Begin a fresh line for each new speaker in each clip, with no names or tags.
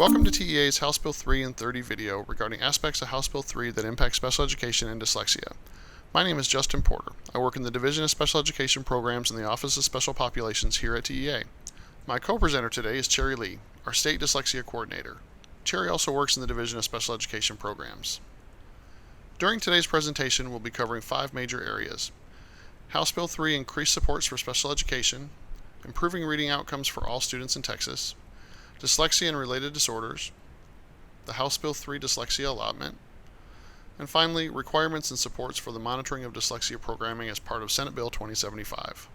Welcome to TEA's House Bill 3 and 30 video regarding aspects of House Bill 3 that impact special education and dyslexia. My name is Justin Porter. I work in the Division of Special Education Programs in the Office of Special Populations here at TEA. My co-presenter today is Cherry Lee, our State Dyslexia Coordinator. Cherry also works in the Division of Special Education Programs. During today's presentation, we'll be covering 5 major areas. House Bill 3 increased supports for special education, improving reading outcomes for all students in Texas, dyslexia and related disorders, the House Bill 3 Dyslexia Allotment, and finally, requirements and supports for the monitoring of dyslexia programming as part of Senate Bill 2075.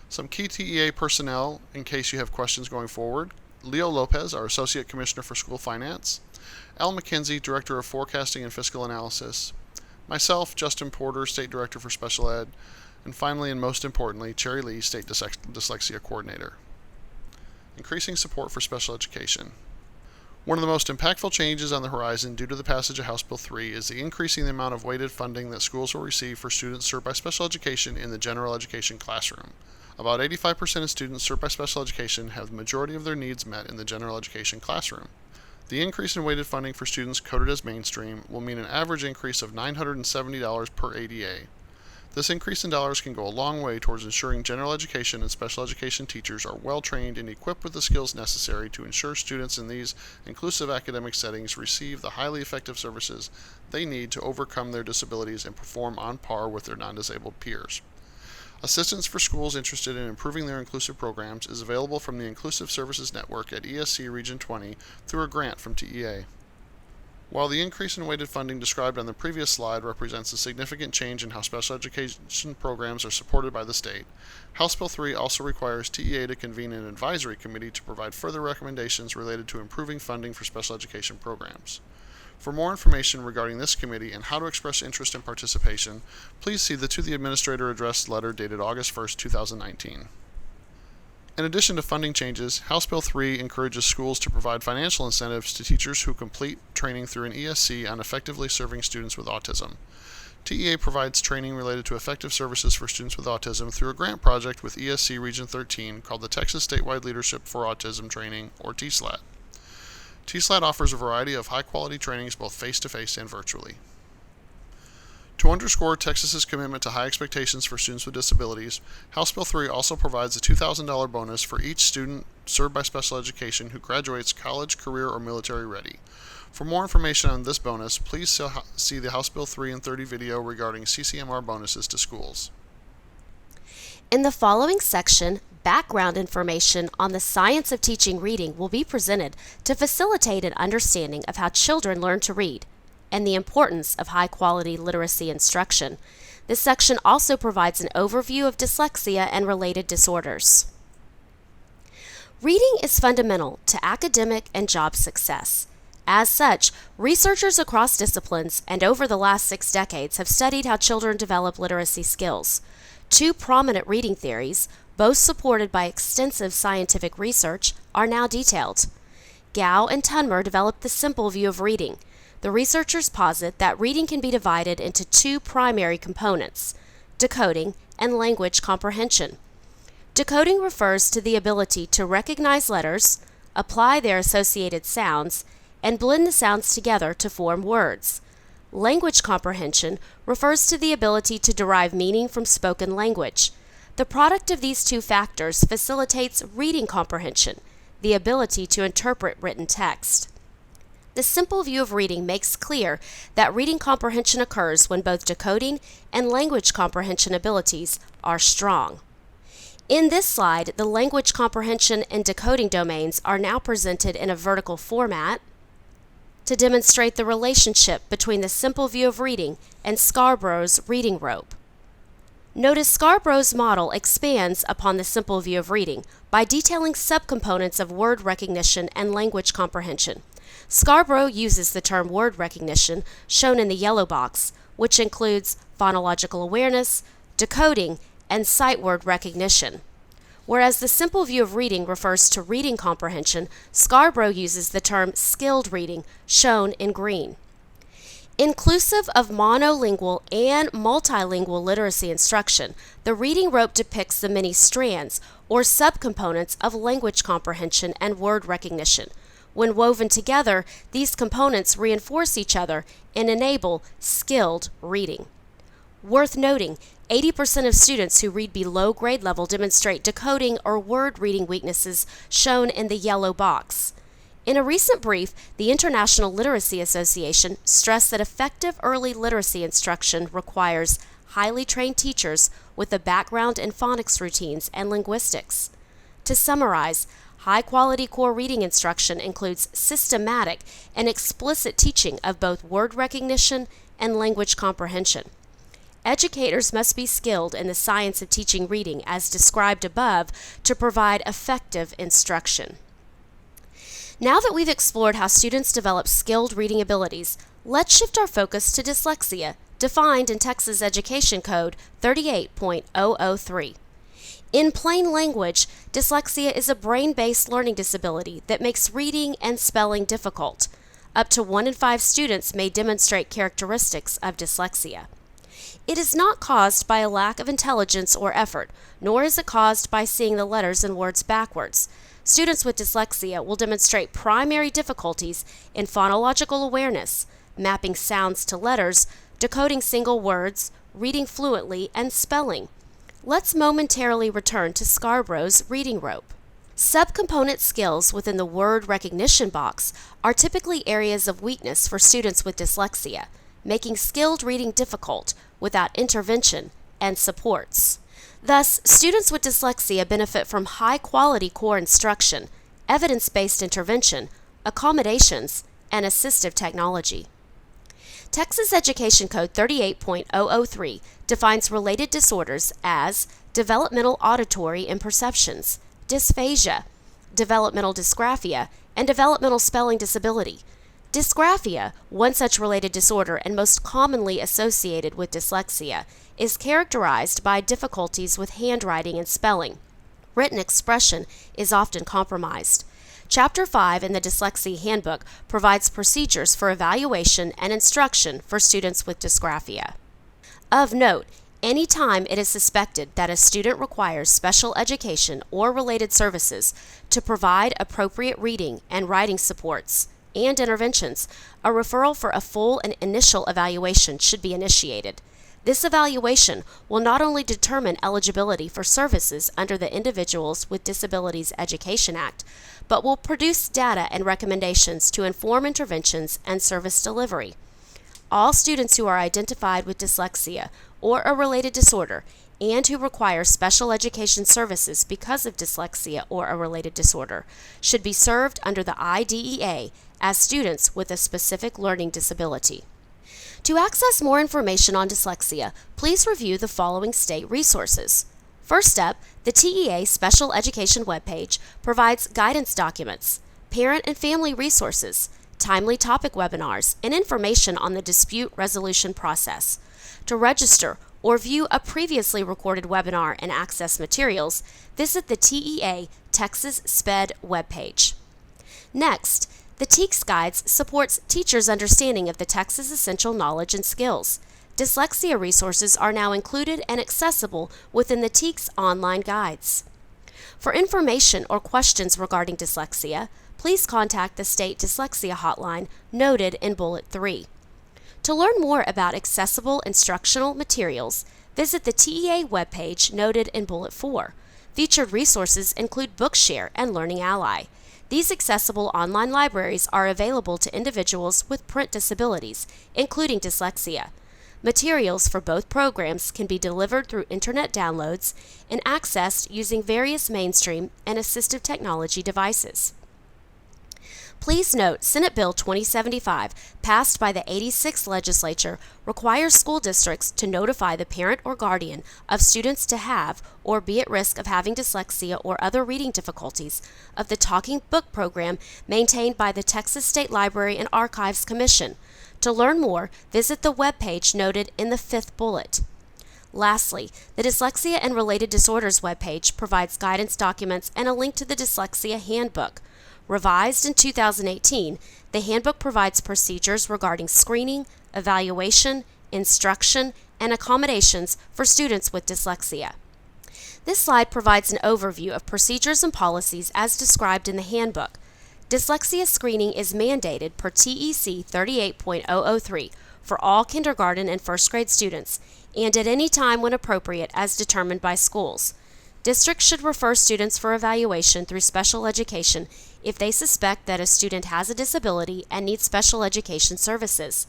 Some key TEA personnel, in case you have questions going forward: Leo Lopez, our Associate Commissioner for School Finance, Al McKenzie, Director of Forecasting and Fiscal Analysis, myself, Justin Porter, State Director for Special Ed, and finally, and most importantly, Cherry Lee, State Dyslexia Coordinator. Increasing support for special education. One of the most impactful changes on the horizon due to the passage of House Bill 3 is the increasing the amount of weighted funding that schools will receive for students served by special education in the general education classroom. About 85% of students served by special education have the majority of their needs met in the general education classroom. The increase in weighted funding for students coded as mainstream will mean an average increase of $970 per ADA. This increase in dollars can go a long way towards ensuring general education and special education teachers are well trained and equipped with the skills necessary to ensure students in these inclusive academic settings receive the highly effective services they need to overcome their disabilities and perform on par with their non-disabled peers. Assistance for schools interested in improving their inclusive programs is available from the Inclusive Services Network at ESC Region 20 through a grant from TEA. While the increase in weighted funding described on the previous slide represents a significant change in how special education programs are supported by the state, House Bill 3 also requires TEA to convene an advisory committee to provide further recommendations related to improving funding for special education programs. For more information regarding this committee and how to express interest and participation, please see the To the Administrator addressed letter dated August 1, 2019. In addition to funding changes, House Bill 3 encourages schools to provide financial incentives to teachers who complete training through an ESC on effectively serving students with autism. TEA provides training related to effective services for students with autism through a grant project with ESC Region 13 called the Texas Statewide Leadership for Autism Training, or TSLAT. TSLAT offers a variety of high-quality trainings both face-to-face and virtually. To underscore Texas's commitment to high expectations for students with disabilities, House Bill 3 also provides a $2,000 bonus for each student served by special education who graduates college, career, or military ready. For more information on this bonus, please see the House Bill 3 and 30 video regarding CCMR bonuses to schools.
In the following section, background information on the science of teaching reading will be presented to facilitate an understanding of how children learn to read and the importance of high-quality literacy instruction. This section also provides an overview of dyslexia and related disorders. Reading is fundamental to academic and job success. As such, researchers across disciplines and over the last 6 decades have studied how children develop literacy skills. 2 prominent reading theories, both supported by extensive scientific research, are now detailed. Gao and Tunmer developed the simple view of reading. The researchers posit that reading can be divided into 2 primary components: decoding and language comprehension. Decoding refers to the ability to recognize letters, apply their associated sounds, and blend the sounds together to form words. Language comprehension refers to the ability to derive meaning from spoken language. The product of these 2 factors facilitates reading comprehension, the ability to interpret written text. The simple view of reading makes clear that reading comprehension occurs when both decoding and language comprehension abilities are strong. In this slide, the language comprehension and decoding domains are now presented in a vertical format to demonstrate the relationship between the simple view of reading and Scarborough's reading rope. Notice Scarborough's model expands upon the simple view of reading by detailing subcomponents of word recognition and language comprehension. Scarborough uses the term word recognition, shown in the yellow box, which includes phonological awareness, decoding, and sight word recognition. Whereas the simple view of reading refers to reading comprehension, Scarborough uses the term skilled reading, shown in green. Inclusive of monolingual and multilingual literacy instruction, the reading rope depicts the many strands or subcomponents of language comprehension and word recognition, When woven together, these components reinforce each other and enable skilled reading. Worth noting, 80% of students who read below grade level demonstrate decoding or word reading weaknesses shown in the yellow box. In a recent brief, the International Literacy Association stressed that effective early literacy instruction requires highly trained teachers with a background in phonics routines and linguistics. To summarize, high-quality core reading instruction includes systematic and explicit teaching of both word recognition and language comprehension. Educators must be skilled in the science of teaching reading as described above to provide effective instruction. Now that we've explored how students develop skilled reading abilities, let's shift our focus to dyslexia, defined in Texas Education Code 38.003. In plain language, dyslexia is a brain-based learning disability that makes reading and spelling difficult. Up to 1 in 5 students may demonstrate characteristics of dyslexia. It is not caused by a lack of intelligence or effort, nor is it caused by seeing the letters and words backwards. Students with dyslexia will demonstrate primary difficulties in phonological awareness, mapping sounds to letters, decoding single words, reading fluently, and spelling. Let's momentarily return to Scarborough's reading rope. Subcomponent skills within the word recognition box are typically areas of weakness for students with dyslexia, making skilled reading difficult without intervention and supports. Thus, students with dyslexia benefit from high-quality core instruction, evidence-based intervention, accommodations, and assistive technology. Texas Education Code 38.003 defines related disorders as developmental auditory imperceptions, dysphagia, developmental dysgraphia, and developmental spelling disability. Dysgraphia, one such related disorder and most commonly associated with dyslexia, is characterized by difficulties with handwriting and spelling. Written expression is often compromised. Chapter 5 in the Dyslexia Handbook provides procedures for evaluation and instruction for students with dysgraphia. Of note, any time it is suspected that a student requires special education or related services to provide appropriate reading and writing supports and interventions, a referral for a full and initial evaluation should be initiated. This evaluation will not only determine eligibility for services under the Individuals with Disabilities Education Act, but will produce data and recommendations to inform interventions and service delivery. All students who are identified with dyslexia or a related disorder and who require special education services because of dyslexia or a related disorder should be served under the IDEA as students with a specific learning disability. To access more information on dyslexia, please review the following state resources. First up, the TEA Special Education webpage provides guidance documents, parent and family resources, timely topic webinars, and information on the dispute resolution process. To register or view a previously recorded webinar and access materials, visit the TEA Texas SPED webpage. Next, the TEACS Guides supports teachers' understanding of the Texas Essential Knowledge and Skills. Dyslexia resources are now included and accessible within the TEACS online guides. For information or questions regarding dyslexia, please contact the State Dyslexia Hotline noted in Bullet 3. To learn more about accessible instructional materials, visit the TEA webpage noted in Bullet 4. Featured resources include Bookshare and Learning Ally. These accessible online libraries are available to individuals with print disabilities, including dyslexia. Materials for both programs can be delivered through internet downloads and accessed using various mainstream and assistive technology devices. Please note, Senate Bill 2075, passed by the 86th Legislature, requires school districts to notify the parent or guardian of students to have or be at risk of having dyslexia or other reading difficulties of the Talking Book program maintained by the Texas State Library and Archives Commission. To learn more, visit the webpage noted in the 5th bullet. Lastly, the Dyslexia and Related Disorders webpage provides guidance documents and a link to the Dyslexia Handbook. Revised in 2018, the Handbook provides procedures regarding screening, evaluation, instruction, and accommodations for students with dyslexia. This slide provides an overview of procedures and policies as described in the Handbook. Dyslexia screening is mandated per TEC 38.003 for all kindergarten and first grade students, and at any time when appropriate as determined by schools. Districts should refer students for evaluation through special education if they suspect that a student has a disability and needs special education services.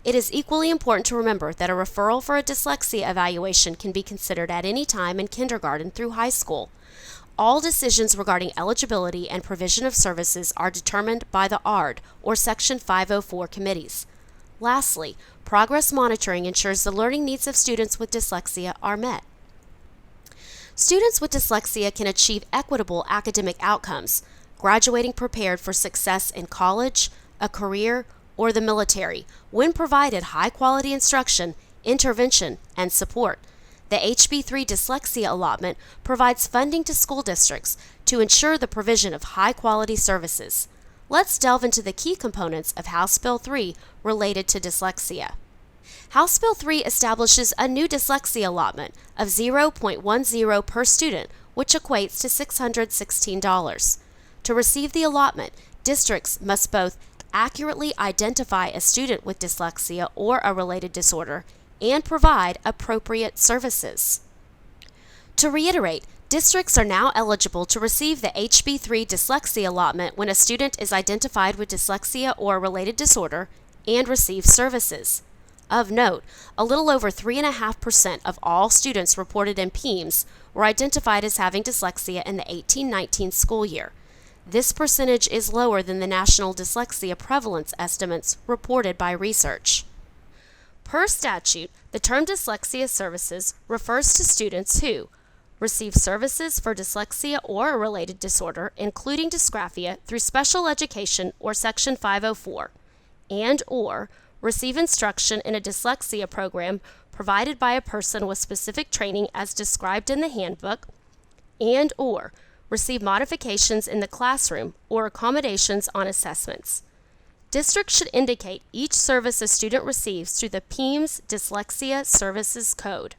It is equally important to remember that a referral for a dyslexia evaluation can be considered at any time in kindergarten through high school. All decisions regarding eligibility and provision of services are determined by the ARD, or Section 504 committees. Lastly, progress monitoring ensures the learning needs of students with dyslexia are met. Students with dyslexia can achieve equitable academic outcomes, graduating prepared for success in college, a career, or the military, when provided high-quality instruction, intervention, and support. The HB3 Dyslexia Allotment provides funding to school districts to ensure the provision of high-quality services. Let's delve into the key components of House Bill 3 related to dyslexia. House Bill 3 establishes a new dyslexia allotment of 0.10 per student, which equates to $616. To receive the allotment, districts must both accurately identify a student with dyslexia or a related disorder and provide appropriate services. To reiterate, districts are now eligible to receive the HB3 Dyslexia Allotment when a student is identified with dyslexia or a related disorder and receives services. Of note, a little over 3.5% of all students reported in PEIMS were identified as having dyslexia in the 18-19 school year. This percentage is lower than the national dyslexia prevalence estimates reported by research. Per statute, the term dyslexia services refers to students who receive services for dyslexia or a related disorder, including dysgraphia, through special education or Section 504, and/or receive instruction in a dyslexia program provided by a person with specific training as described in the Handbook, and/or receive modifications in the classroom or accommodations on assessments. Districts should indicate each service a student receives through the PEIMS Dyslexia Services Code.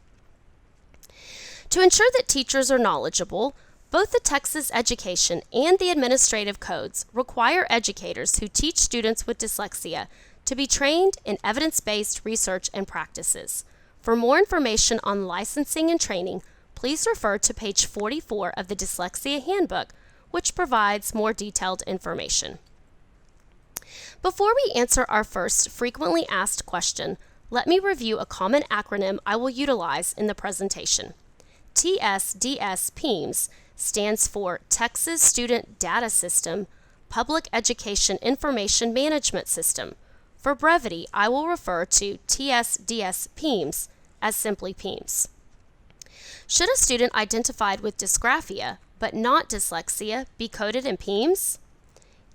To ensure that teachers are knowledgeable, both the Texas Education and the administrative codes require educators who teach students with dyslexia to be trained in evidence-based research and practices. For more information on licensing and training, please refer to page 44 of the Dyslexia Handbook, which provides more detailed information. Before we answer our first frequently asked question, let me review a common acronym I will utilize in the presentation. TSDS PEIMS stands for Texas Student Data System, Public Education Information Management System. For brevity, I will refer to TSDS PEIMS as simply PEIMS. Should a student identified with dysgraphia but not dyslexia be coded in PEIMS?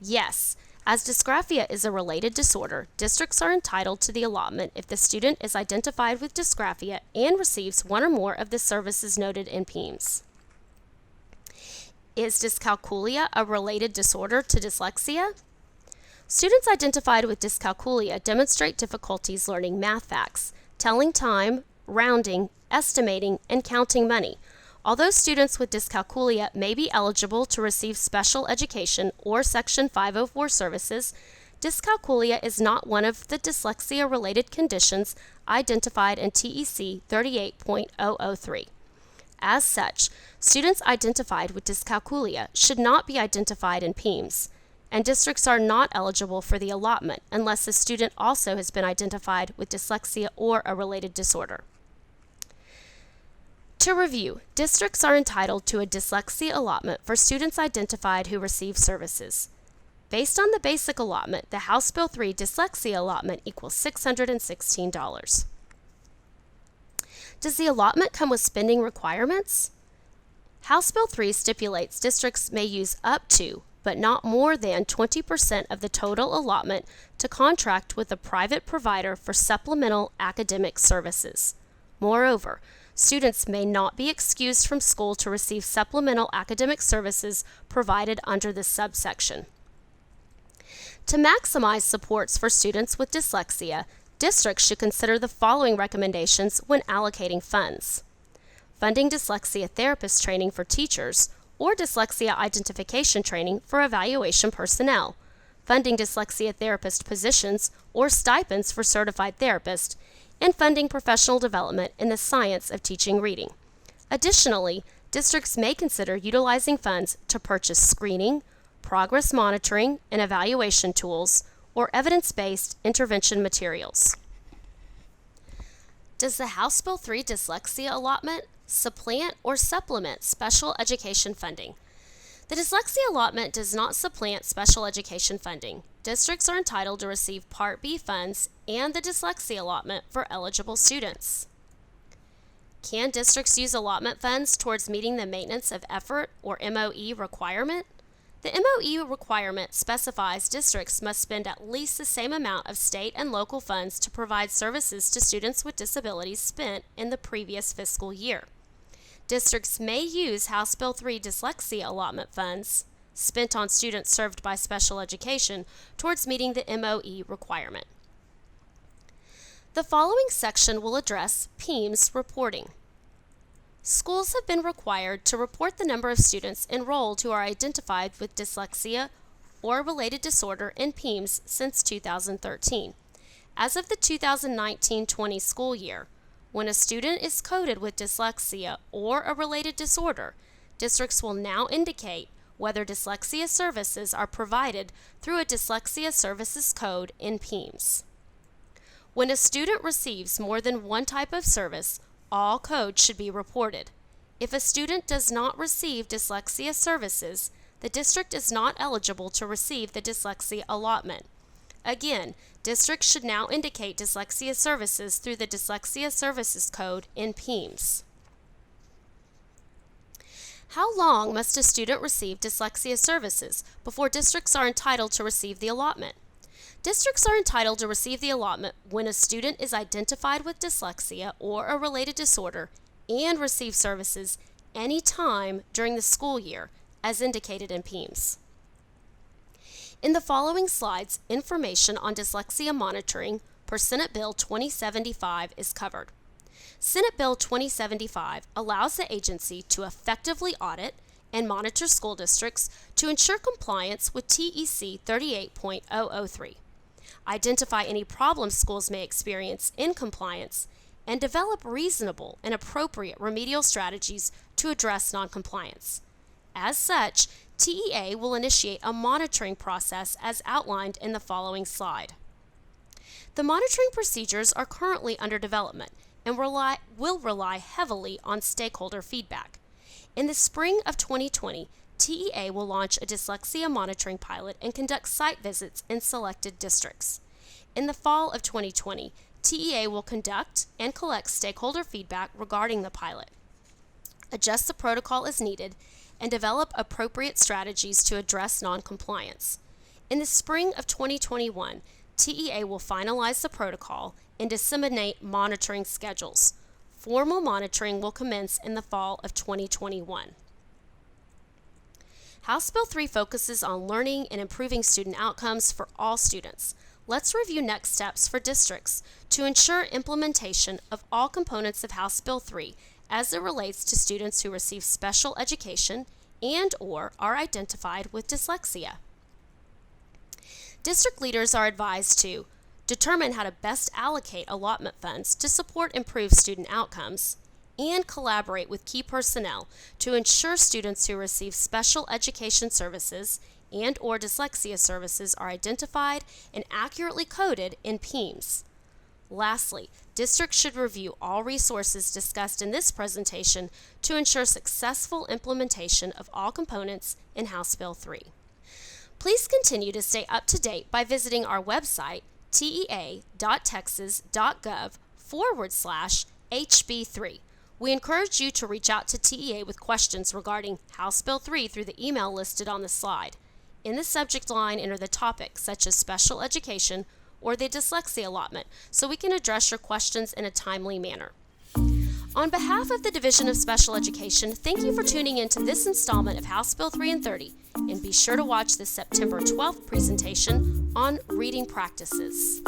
Yes. As dysgraphia is a related disorder, districts are entitled to the allotment if the student is identified with dysgraphia and receives one or more of the services noted in PEIMS. Is dyscalculia a related disorder to dyslexia? Students identified with dyscalculia demonstrate difficulties learning math facts, telling time, rounding, estimating, and counting money. Although students with dyscalculia may be eligible to receive special education or Section 504 services, dyscalculia is not one of the dyslexia-related conditions identified in TEC 38.003. As such, students identified with dyscalculia should not be identified in PEIMS, and districts are not eligible for the allotment unless the student also has been identified with dyslexia or a related disorder. To review, districts are entitled to a dyslexia allotment for students identified who receive services. Based on the basic allotment, the House Bill 3 dyslexia allotment equals $616. Does the allotment come with spending requirements? House Bill 3 stipulates districts may use up to, but not more than 20% of the total allotment to contract with a private provider for supplemental academic services. Moreover, students may not be excused from school to receive supplemental academic services provided under this subsection. To maximize supports for students with dyslexia, districts should consider the following recommendations when allocating funds: funding dyslexia therapist training for teachers or dyslexia identification training for evaluation personnel, funding dyslexia therapist positions or stipends for certified therapists, and funding professional development in the science of teaching reading. Additionally, districts may consider utilizing funds to purchase screening, progress monitoring and evaluation tools, or evidence-based intervention materials. Does the House Bill 3 Dyslexia Allotment supplant or supplement special education funding? The Dyslexia Allotment does not supplant special education funding. Districts are entitled to receive Part B funds and the Dyslexia Allotment for eligible students. Can districts use allotment funds towards meeting the maintenance of effort or MOE requirement? The MOE requirement specifies districts must spend at least the same amount of state and local funds to provide services to students with disabilities spent in the previous fiscal year. Districts may use House Bill 3 Dyslexia Allotment funds spent on students served by special education towards meeting the MOE requirement. The following section will address PEIMS reporting. Schools have been required to report the number of students enrolled who are identified with dyslexia or related disorder in PEIMS since 2013. As of the 2019-20 school year, when a student is coded with dyslexia or a related disorder, districts will now indicate whether dyslexia services are provided through a dyslexia services code in PEIMS. When a student receives more than one type of service, all codes should be reported. If a student does not receive dyslexia services, the district is not eligible to receive the dyslexia allotment. Again, districts should now indicate dyslexia services through the Dyslexia Services Code in PEIMS. How long must a student receive dyslexia services before districts are entitled to receive the allotment? Districts are entitled to receive the allotment when a student is identified with dyslexia or a related disorder and receive services any time during the school year, as indicated in PEIMS. In the following slides, information on dyslexia monitoring per Senate Bill 2075 is covered. Senate Bill 2075 allows the agency to effectively audit and monitor school districts to ensure compliance with TEC 38.003. Identify any problems schools may experience in compliance, and develop reasonable and appropriate remedial strategies to address noncompliance. As such, TEA will initiate a monitoring process as outlined in the following slide. The monitoring procedures are currently under development and will rely heavily on stakeholder feedback. In the spring of 2020, TEA will launch a dyslexia monitoring pilot and conduct site visits in selected districts. In the fall of 2020, TEA will conduct and collect stakeholder feedback regarding the pilot, adjust the protocol as needed, and develop appropriate strategies to address noncompliance. In the spring of 2021, TEA will finalize the protocol and disseminate monitoring schedules. Formal monitoring will commence in the fall of 2021. House Bill 3 focuses on learning and improving student outcomes for all students. Let's review next steps for districts to ensure implementation of all components of House Bill 3 as it relates to students who receive special education and/or are identified with dyslexia. District leaders are advised to determine how to best allocate allotment funds to support improved student outcomes, and collaborate with key personnel to ensure students who receive special education services and/or dyslexia services are identified and accurately coded in PEIMS. Lastly, districts should review all resources discussed in this presentation to ensure successful implementation of all components in House Bill 3. Please continue to stay up to date by visiting our website, tea.texas.gov/HB3. We encourage you to reach out to TEA with questions regarding House Bill 3 through the email listed on the slide. In the subject line, enter the topic such as special education or the dyslexia allotment so we can address your questions in a timely manner. On behalf of the Division of Special Education, thank you for tuning in to this installment of House Bill 3 and 30, and be sure to watch the September 12th presentation on reading practices.